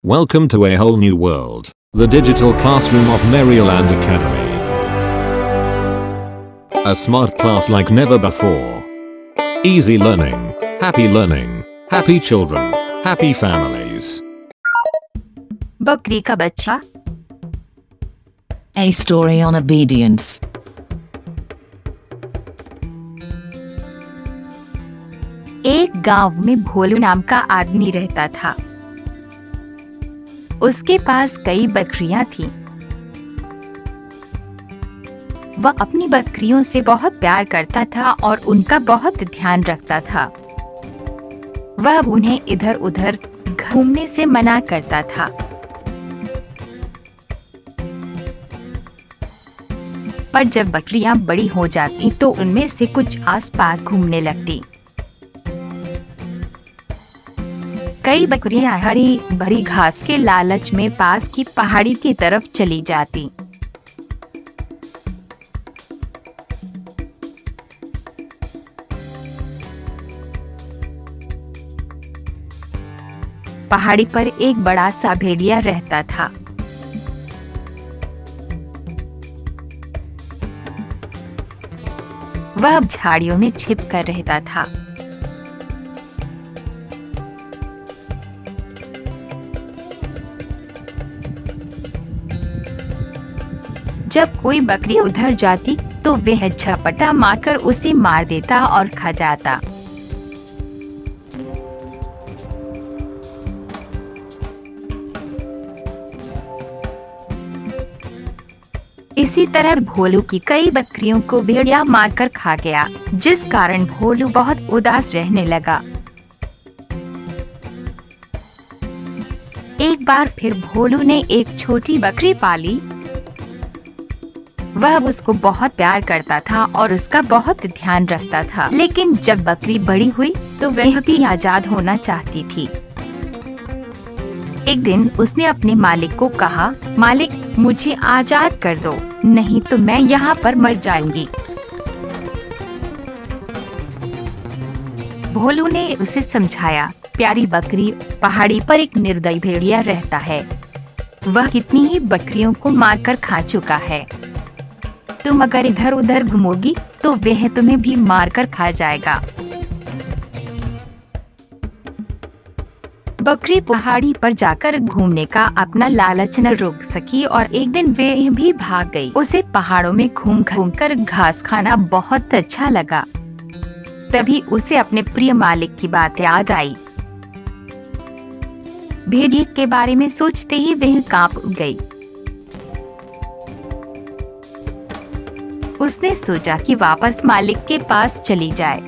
Welcome to a whole new world, the digital classroom of Maryland Academy. A smart class like never before. Easy learning, happy children, happy families. बकरी का बच्चा. A story on obedience. एक गांव में भोलू नाम का आदमी रहता था. उसके पास कई बकरियां थीं. वह अपनी बकरियों से बहुत प्यार करता था और उनका बहुत ध्यान रखता था. वह उन्हें इधर उधर घूमने से मना करता था. पर जब बकरियां बड़ी हो जाती तो उनमें से कुछ आसपास घूमने लगती. कई बकरियां हरी भरी घास के लालच में पास की पहाड़ी की तरफ चली जाती. पहाड़ी पर एक बड़ा सा भेड़िया रहता था. वह झाड़ियों में छिप कर रहता था. जब कोई बकरी उधर जाती तो वह झपटा मारकर उसे मार देता और खा जाता. इसी तरह भोलू की कई बकरियों को भेड़िया मारकर खा गया, जिस कारण भोलू बहुत उदास रहने लगा. एक बार फिर भोलू ने एक छोटी बकरी पाली. वह उसको बहुत प्यार करता था और उसका बहुत ध्यान रखता था. लेकिन जब बकरी बड़ी हुई तो वह भी आजाद होना चाहती थी. एक दिन उसने अपने मालिक को कहा, मालिक, मुझे आजाद कर दो, नहीं तो मैं यहाँ पर मर जाऊंगी. भोलू ने उसे समझाया, प्यारी बकरी, पहाड़ी पर एक निर्दयी भेड़िया रहता है. वह कितनी ही बकरियों को मारकर खा चुका है. तुम अगर इधर उधर घूमोगी तो वह तुम्हें भी मारकर खा जाएगा. बकरी पहाड़ी पर जाकर घूमने का अपना लालच न रोक सकी और एक दिन वह भी भाग गई. उसे पहाड़ों में घूम घूम कर घास खाना बहुत अच्छा लगा. तभी उसे अपने प्रिय मालिक की बात याद आई. भेड़िए के बारे में सोचते ही वह कांप गई. उसने सोचा कि वापस मालिक के पास चली जाए.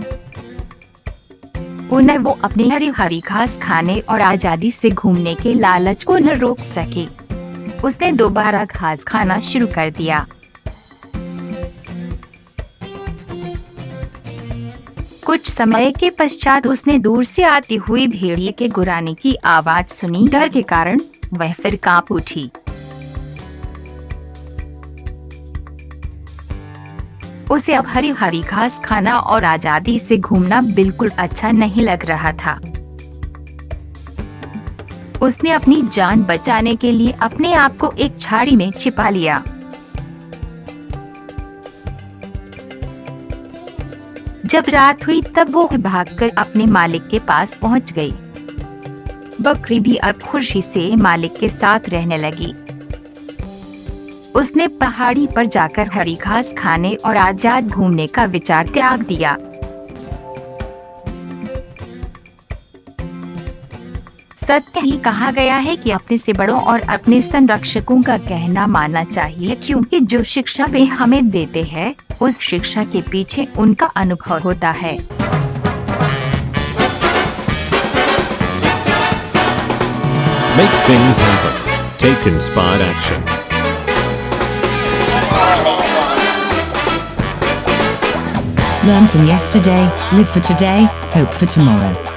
उन्हें वो अपनी हरी हरी घास खाने और आजादी से घूमने के लालच को न रोक सकी. उसने दोबारा घास खाना शुरू कर दिया. कुछ समय के पश्चात उसने दूर से आती हुई भेड़िए के गुर्राने की आवाज सुनी. डर के कारण वह फिर कांप उठी. उसे अब हरी हरी घास खाना और आजादी से घूमना बिल्कुल अच्छा नहीं लग रहा था. उसने अपनी जान बचाने के लिए अपने आप को एक झाड़ी में छिपा लिया. जब रात हुई तब वो भागकर अपने मालिक के पास पहुंच गई. बकरी भी अब खुशी से मालिक के साथ रहने लगी. उसने पहाड़ी पर जाकर हरी घास खाने और आजाद घूमने का विचार त्याग दिया. सत्य ही कहा गया है कि अपने से बड़ों और अपने संरक्षकों का कहना मानना चाहिए, क्योंकि जो शिक्षा वे हमें देते हैं उस शिक्षा के पीछे उनका अनुभव होता है. Make things happen. Take inspired action. Learn from yesterday, live for today, hope for tomorrow.